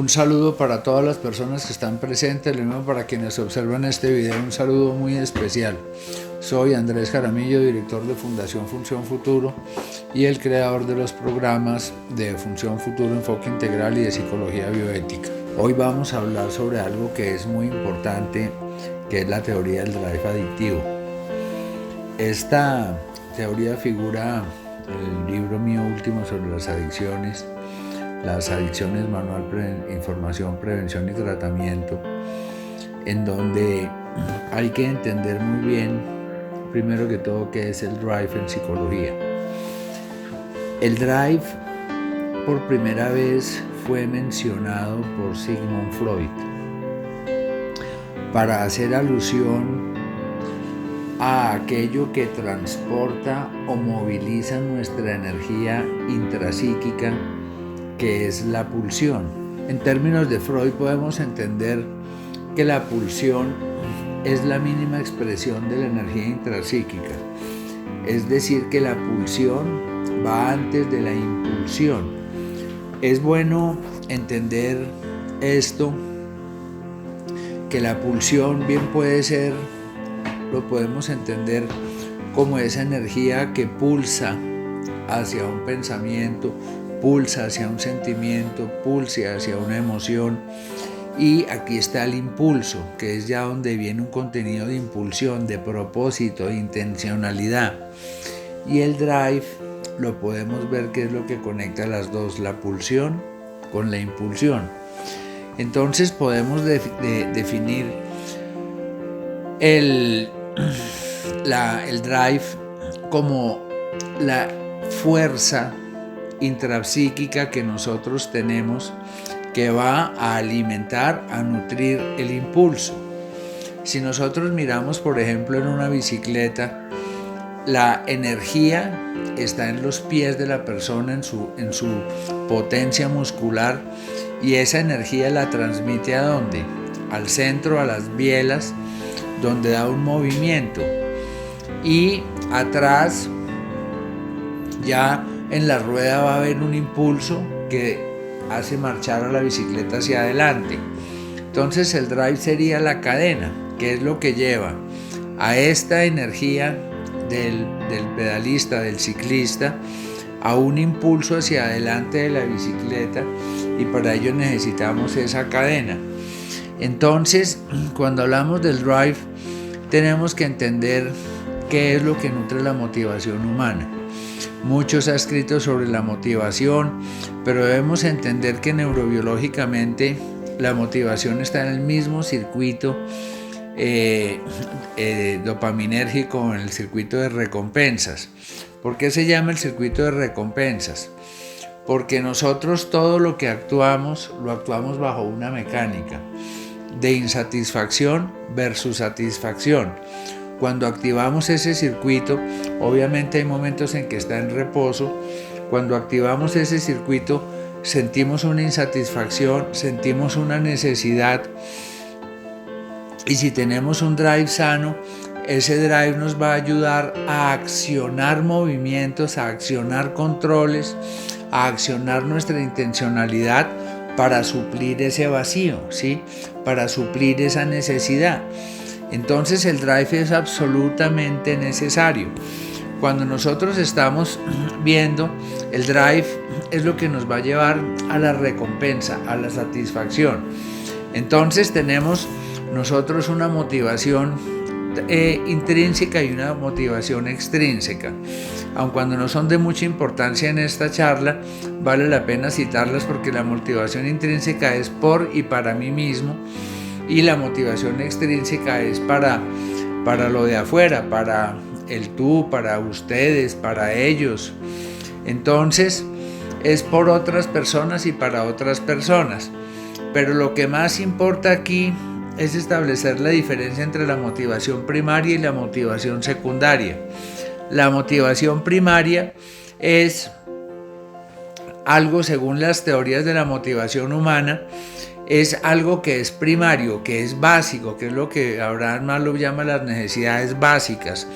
Un saludo para todas las personas que están presentes, lo mismo para quienes observan este video, un saludo muy especial. Soy Andrés Jaramillo, director de Fundación Función Futuro y el creador de los programas de Función Futuro, Enfoque Integral y de Psicología Bioética. Hoy vamos a hablar sobre algo que es muy importante, que es la teoría del drive adictivo. Esta teoría figura en el libro mío último sobre las adicciones, Manual Información, Prevención y Tratamiento, en donde hay que entender muy bien, primero que todo, qué es el drive en psicología. El drive por primera vez fue mencionado por Sigmund Freud para hacer alusión a aquello que transporta o moviliza nuestra energía intrapsíquica, que es la pulsión. En términos de Freud podemos entender que la pulsión es la mínima expresión de la energía intrapsíquica, es decir, que la pulsión va antes de la impulsión. Es bueno entender esto, que la pulsión bien puede ser, lo podemos entender como esa energía que pulsa hacia un pensamiento, pulsa hacia un sentimiento, pulsa hacia una emoción, y aquí está el impulso, que es ya donde viene un contenido de impulsión, de propósito, de intencionalidad. Y el drive lo podemos ver que es lo que conecta las dos, la pulsión con la impulsión. Entonces podemos definir el drive como la fuerza intrapsíquica que nosotros tenemos, que va a alimentar, a nutrir el impulso. Si nosotros miramos, por ejemplo, en una bicicleta, la energía está en los pies de la persona, en su potencia muscular, y esa energía la transmite ¿a dónde? Al centro, a las bielas, donde da un movimiento, y atrás ya en la rueda va a haber un impulso que hace marchar a la bicicleta hacia adelante. Entonces el drive sería la cadena, que es lo que lleva a esta energía del pedalista, del ciclista, a un impulso hacia adelante de la bicicleta, y para ello necesitamos esa cadena. Entonces, cuando hablamos del drive, tenemos que entender qué es lo que nutre la motivación humana. Mucho se ha escrito sobre la motivación, pero debemos entender que neurobiológicamente la motivación está en el mismo circuito dopaminérgico, en el circuito de recompensas. ¿Por qué se llama el circuito de recompensas? Porque nosotros todo lo que actuamos, lo actuamos bajo una mecánica de insatisfacción versus satisfacción. Cuando activamos ese circuito, obviamente hay momentos en que está en reposo. Cuando activamos ese circuito, sentimos una insatisfacción, sentimos una necesidad. Y si tenemos un drive sano, ese drive nos va a ayudar a accionar movimientos, a accionar controles, a accionar nuestra intencionalidad para suplir ese vacío, ¿sí? Para suplir esa necesidad. Entonces el drive es absolutamente necesario. Cuando nosotros estamos viendo, el drive es lo que nos va a llevar a la recompensa, a la satisfacción. Entonces tenemos nosotros una motivación intrínseca y una motivación extrínseca. Aun cuando no son de mucha importancia en esta charla, vale la pena citarlas, porque la motivación intrínseca es por y para mí mismo, y la motivación extrínseca es para lo de afuera, para el tú, para ustedes, para ellos. Entonces es por otras personas y para otras personas. Pero lo que más importa aquí es establecer la diferencia entre la motivación primaria y la motivación secundaria. La motivación primaria es algo, según las teorías de la motivación humana, es algo que es primario, que es básico, que es lo que Abraham Maslow llama las necesidades básicas: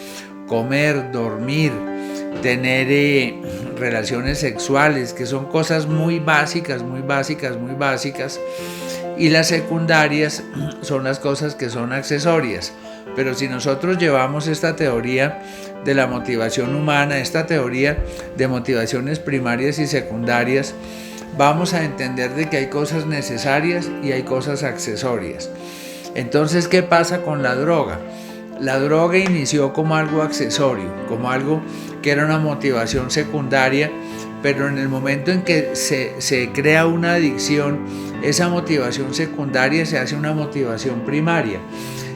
comer, dormir, tener relaciones sexuales, que son cosas muy básicas, muy básicas, muy básicas, y las secundarias son las cosas que son accesorias. Pero si nosotros llevamos esta teoría de la motivación humana, esta teoría de motivaciones primarias y secundarias, vamos a entender de que hay cosas necesarias y hay cosas accesorias. Entonces, ¿qué pasa con la droga? La droga inició como algo accesorio, como algo que era una motivación secundaria, pero en el momento en que se crea una adicción, esa motivación secundaria se hace una motivación primaria.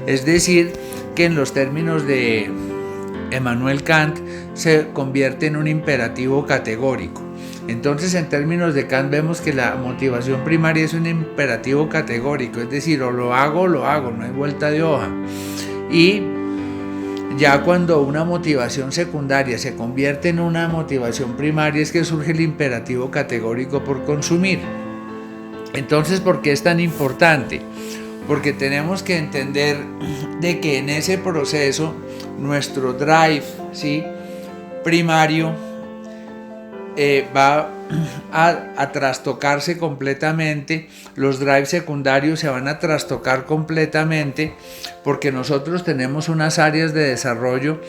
Es decir, que en los términos de Emmanuel Kant se convierte en un imperativo categórico. Entonces, en términos de Kant vemos que la motivación primaria es un imperativo categórico, es decir, o lo hago, no hay vuelta de hoja. Y ya cuando una motivación secundaria se convierte en una motivación primaria es que surge el imperativo categórico por consumir. Entonces, ¿por qué es tan importante? Porque tenemos que entender de que en ese proceso nuestro drive, ¿sí?, primario va a trastocarse completamente, los drives secundarios se van a trastocar completamente, porque nosotros tenemos unas áreas de desarrollo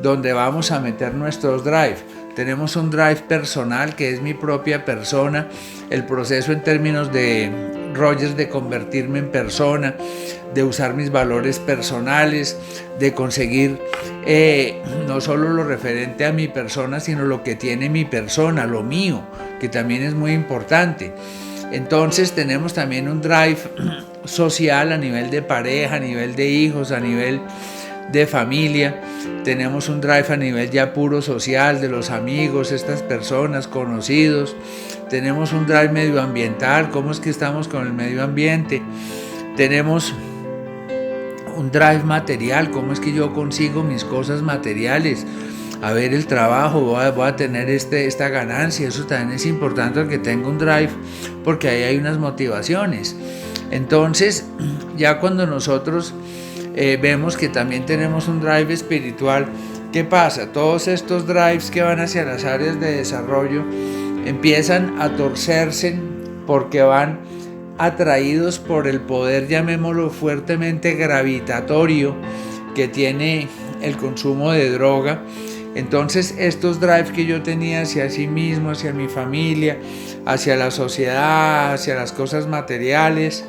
donde vamos a meter nuestros drives. Tenemos un drive personal, que es mi propia persona, el proceso en términos de Rogers de convertirme en persona, de usar mis valores personales, de conseguir no solo lo referente a mi persona, sino lo que tiene mi persona, lo mío, que también es muy importante. Entonces tenemos también un drive social a nivel de pareja, a nivel de hijos, a nivel de familia. Tenemos un drive a nivel ya puro social, de los amigos, estas personas, conocidos. Tenemos un drive medioambiental, cómo es que estamos con el medio ambiente. Tenemos un drive material, cómo es que yo consigo mis cosas materiales. A ver, el trabajo, voy a tener esta ganancia. Eso también es importante, que tenga un drive, porque ahí hay unas motivaciones. Entonces, ya cuando nosotros vemos que también tenemos un drive espiritual, ¿qué pasa? Todos estos drives que van hacia las áreas de desarrollo empiezan a torcerse porque van atraídos por el poder, llamémoslo fuertemente gravitatorio, que tiene el consumo de droga. Entonces estos drives que yo tenía hacia sí mismo, hacia mi familia, hacia la sociedad, hacia las cosas materiales,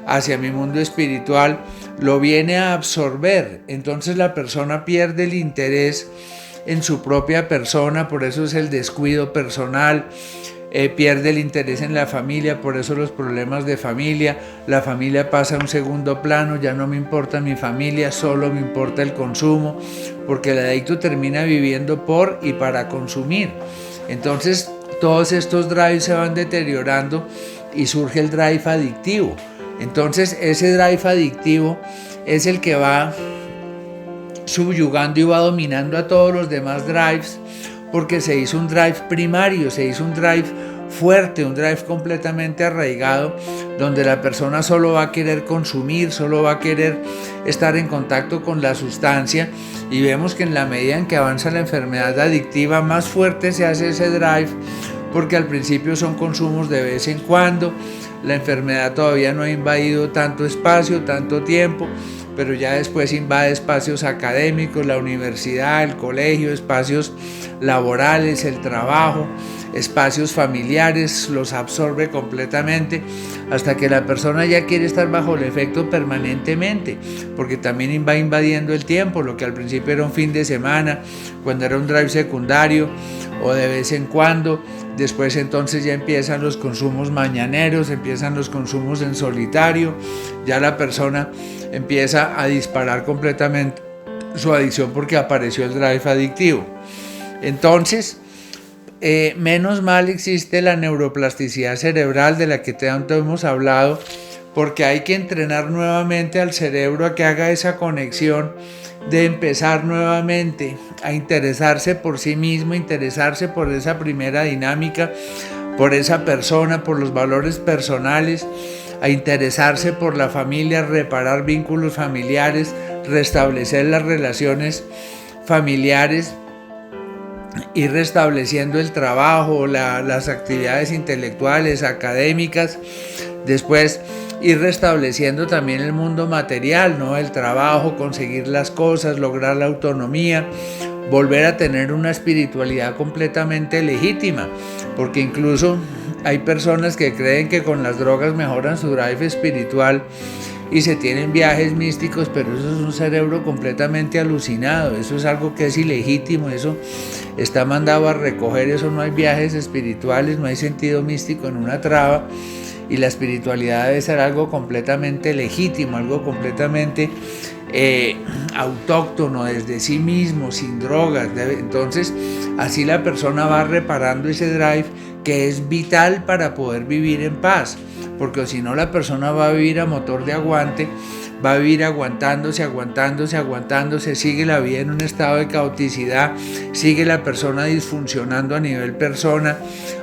hacia mi mundo espiritual, lo viene a absorber. Entonces la persona pierde el interés en su propia persona, por eso es el descuido personal. Pierde el interés en la familia, por eso los problemas de familia. La familia pasa a un segundo plano, ya no me importa mi familia, solo me importa el consumo, porque el adicto termina viviendo por y para consumir. Entonces todos estos drives se van deteriorando y surge el drive adictivo. Entonces ese drive adictivo es el que va subyugando y va dominando a todos los demás drives, porque se hizo un drive primario, se hizo un drive fuerte, un drive completamente arraigado, donde la persona solo va a querer consumir, solo va a querer estar en contacto con la sustancia. Y vemos que en la medida en que avanza la enfermedad adictiva, más fuerte se hace ese drive, porque al principio son consumos de vez en cuando, la enfermedad todavía no ha invadido tanto espacio, tanto tiempo, pero ya después invade espacios académicos, la universidad, el colegio, espacios laborales, el trabajo, espacios familiares, los absorbe completamente, hasta que la persona ya quiere estar bajo el efecto permanentemente, porque también va invadiendo el tiempo, lo que al principio era un fin de semana, cuando era un drive secundario, o de vez en cuando. Después entonces ya empiezan los consumos mañaneros, empiezan los consumos en solitario, ya la persona empieza a disparar completamente su adicción porque apareció el drive adictivo. Entonces, menos mal existe la neuroplasticidad cerebral, de la que tanto hemos hablado, porque hay que entrenar nuevamente al cerebro a que haga esa conexión de empezar nuevamente a interesarse por sí mismo, interesarse por esa primera dinámica, por esa persona, por los valores personales, a interesarse por la familia, reparar vínculos familiares, restablecer las relaciones familiares, ir restableciendo el trabajo, las actividades intelectuales, académicas, después ir restableciendo también el mundo material, ¿no? El trabajo, conseguir las cosas, lograr la autonomía, volver a tener una espiritualidad completamente legítima, porque incluso hay personas que creen que con las drogas mejoran su drive espiritual y se tienen viajes místicos, pero eso es un cerebro completamente alucinado, eso es algo que es ilegítimo, eso está mandado a recoger, eso no hay viajes espirituales, no hay sentido místico en una traba, y la espiritualidad debe ser algo completamente legítimo, algo completamente autóctono desde sí mismo, sin drogas. Entonces así la persona va reparando ese drive que es vital para poder vivir en paz, porque si no la persona va a vivir a motor de aguante, va a vivir aguantándose, sigue la vida en un estado de caoticidad, sigue la persona disfuncionando a nivel persona,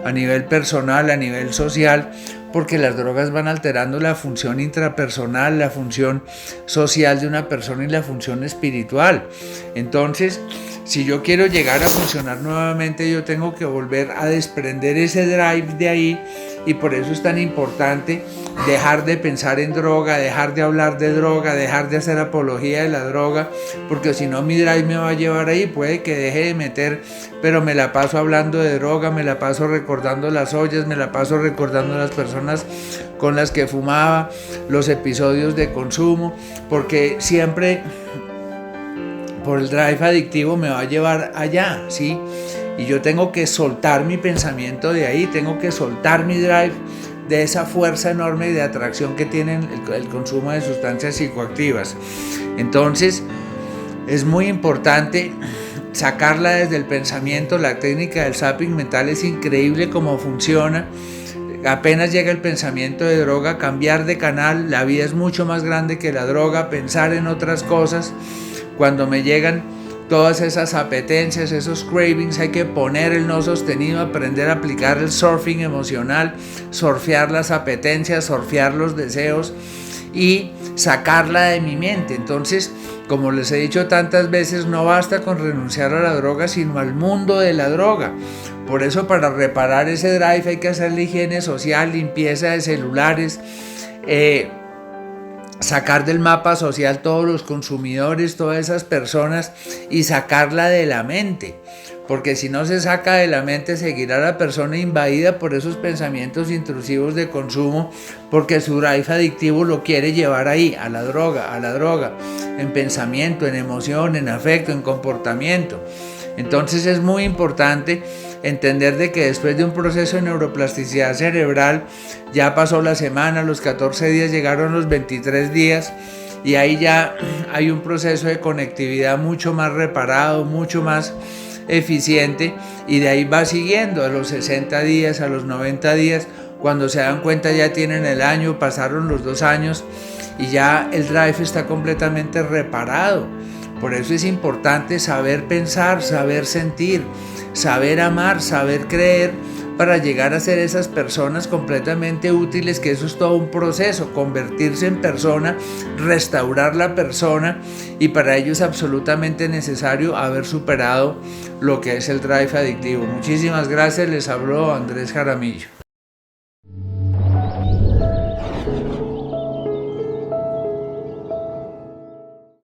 a nivel personal, a nivel social, porque las drogas van alterando la función intrapersonal, la función social de una persona y la función espiritual. Entonces, si yo quiero llegar a funcionar nuevamente, yo tengo que volver a desprender ese drive de ahí, y por eso es tan importante dejar de pensar en droga, dejar de hablar de droga, dejar de hacer apología de la droga, porque si no mi drive me va a llevar ahí, puede que deje de meter, pero me la paso hablando de droga, me la paso recordando las ollas, me la paso recordando las personas con las que fumaba, los episodios de consumo, porque siempre por el drive adictivo me va a llevar allá, ¿sí? Y yo tengo que soltar mi pensamiento de ahí, tengo que soltar mi drive de esa fuerza enorme de atracción que tienen el consumo de sustancias psicoactivas. Entonces, es muy importante sacarla desde el pensamiento. La técnica del zapping mental es increíble cómo funciona. Apenas llega el pensamiento de droga, cambiar de canal. La vida es mucho más grande que la droga, pensar en otras cosas. Cuando me llegan todas esas apetencias, esos cravings, hay que poner el no sostenido, aprender a aplicar el surfing emocional, surfear las apetencias, surfear los deseos y sacarla de mi mente. Entonces, como les he dicho tantas veces, no basta con renunciar a la droga, sino al mundo de la droga. Por eso, para reparar ese drive hay que hacer la higiene social, limpieza de celulares, sacar del mapa social todos los consumidores, todas esas personas, y sacarla de la mente, porque si no se saca de la mente seguirá la persona invadida por esos pensamientos intrusivos de consumo, porque su drive adictivo lo quiere llevar ahí, a la droga, en pensamiento, en emoción, en afecto, en comportamiento. Entonces es muy importante entender de que después de un proceso de neuroplasticidad cerebral, ya pasó la semana, los 14 días llegaron los 23 días, y ahí ya hay un proceso de conectividad mucho más reparado, mucho más eficiente, y de ahí va siguiendo a los 60 días, a los 90 días, cuando se dan cuenta ya tienen el año, pasaron los 2 años y ya el drive está completamente reparado. Por eso es importante saber pensar, saber sentir, saber amar, saber creer, para llegar a ser esas personas completamente útiles, que eso es todo un proceso, convertirse en persona, restaurar la persona, y para ello es absolutamente necesario haber superado lo que es el drive adictivo. Muchísimas gracias, les habló Andrés Jaramillo.